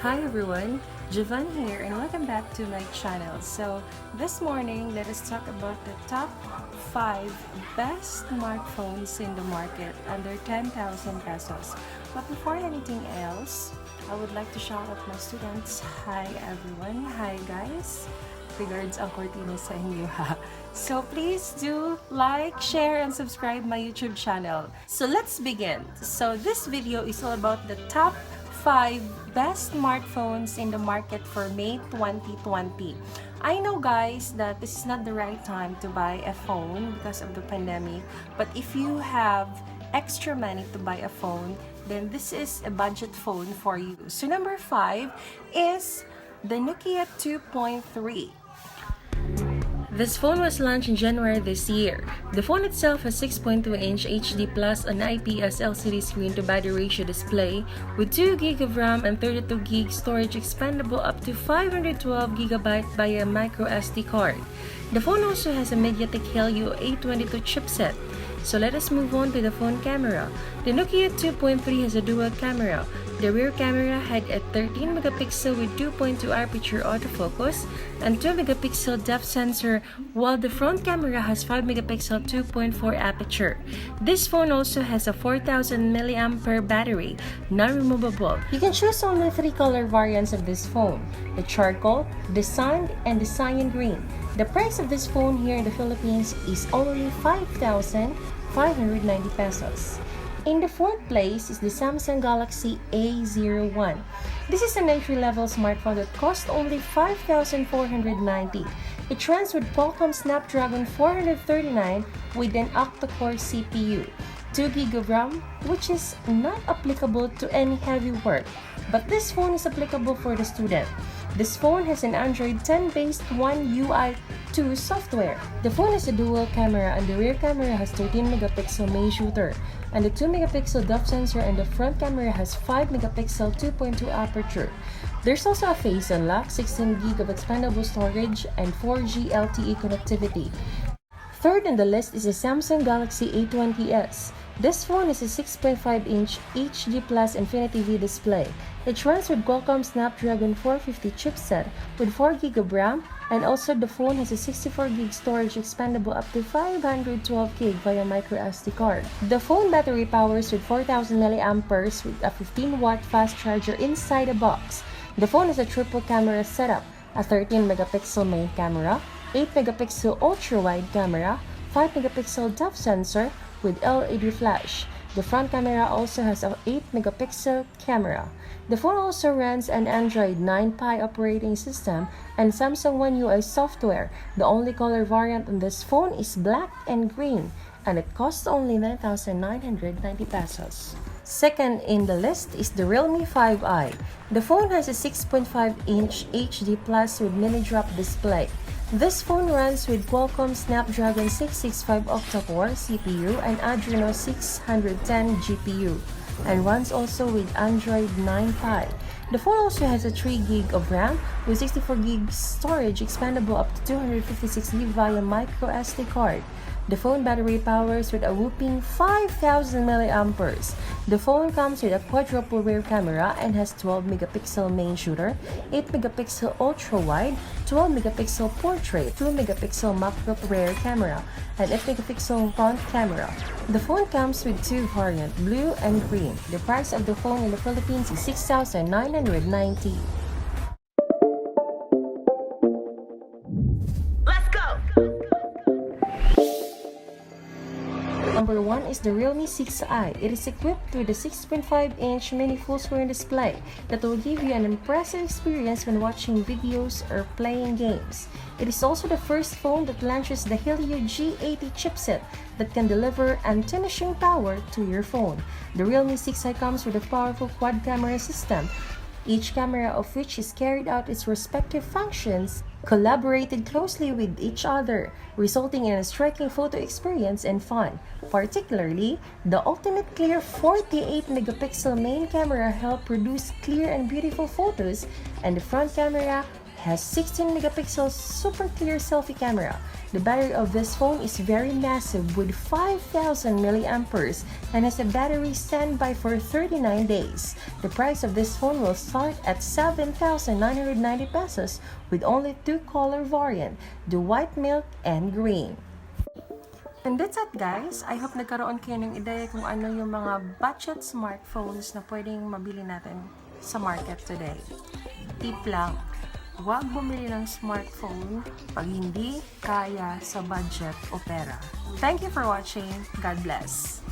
Hi everyone, Javan here and welcome back to my channel. So this morning, let us talk about the top 5 best smartphones in the market under 10,000 pesos. But before anything else, I would like to shout out my students. Hi everyone, hi guys. Regards ang cortina sa inyo ha. So please do like, share, and subscribe my YouTube channel. So let's begin. So this video is all about the top 5 best smartphones in the market for May 2020. I know guys that this is not the right time to buy a phone because of the pandemic, but if you have extra money to buy a phone, then this is a budget phone for you. So number 5 is the Nokia 2.3. This phone was launched in January this year. The phone itself has 6.2-inch HD Plus an IPS LCD screen to body ratio display with 2GB of RAM and 32GB storage expandable up to 512GB via micro SD card. The phone also has a MediaTek Helio A22 chipset. So let us move on to the phone camera. The Nokia 2.3 has a dual camera. The rear camera had a 13 megapixel with 2.2 aperture autofocus and 2 megapixel depth sensor, while the front camera has 5 megapixel 2.4 aperture. This phone also has a 4000 mAh battery, non-removable. You can choose only 3 color variants of this phone: the charcoal, the sand, and the cyan green. The price of this phone here in the Philippines is only 5,590 pesos. In the fourth place is the Samsung Galaxy A01. This is an entry-level smartphone that costs only 5,490. It runs with Qualcomm Snapdragon 439 with an octa-core CPU, 2GB of RAM, which is not applicable to any heavy work, but this phone is applicable for the student. This phone has an Android 10-based One UI 2 software. The phone has a dual camera and the rear camera has 13 megapixel main shooter and the 2 megapixel depth sensor, and the front camera has 5 megapixel 2.2 aperture. There's also a face unlock, 16GB of expandable storage, and 4G LTE connectivity. Third on the list is the Samsung Galaxy A20s. This phone is a 6.5-inch HD Plus Infinity V display. It runs with Qualcomm Snapdragon 450 chipset with 4GB of RAM, and also the phone has a 64GB storage expandable up to 512GB via micro SD card. The phone battery powers with 4000 mAh with a 15-watt fast charger inside the box. The phone has a triple camera setup, a 13 megapixel main camera, 8 megapixel ultra-wide camera, 5 megapixel depth sensor with LED flash. The front camera also has an 8 megapixel camera. The phone also runs an Android 9 Pie operating system and Samsung One UI software. The only color variant on this phone is black and green, and it costs only 9,990 pesos. Second in the list is the Realme 5i. The phone has a 6.5-inch HD Plus with mini drop display. This phone runs with Qualcomm Snapdragon 665 octa-core CPU and Adreno 610 GPU, and runs also with Android 9 Pie. The phone also has a 3GB of RAM with 64GB storage expandable up to 256GB via micro SD card. The phone battery powers with a whopping 5,000 mAh. The phone comes with a quadruple rear camera and has 12 megapixel main shooter, 8 megapixel ultra wide, 12 megapixel portrait, 2 megapixel macro rear camera, and 8 megapixel front camera. The phone comes with 2 variants, blue and green. The price of the phone in the Philippines is 6,990. Number 1 is the Realme 6i. It is equipped with a 6.5-inch mini full-screen display that will give you an impressive experience when watching videos or playing games. It is also the first phone that launches the Helio G80 chipset that can deliver astonishing power to your phone. The Realme 6i comes with a powerful quad-camera system, each camera of which is carried out its respective functions, collaborated closely with each other, resulting in a striking photo experience and fun. Particularly, the ultimate clear 48 megapixel main camera helps produce clear and beautiful photos, and the front camera has 16 megapixel super clear selfie camera. The battery of this phone is very massive with 5,000 milliamperes and has a battery standby for 39 days. The price of this phone will start at 7,990 pesos with only two color variant, the white milk and green. And that's it guys. I hope nagkaroon kayo ng ideya kung ano yung mga budget smartphones na pwedeng mabili natin sa market today. Tip lang, huwag bumili ng smartphone pag hindi kaya sa budget o pera. Thank you for watching. God bless.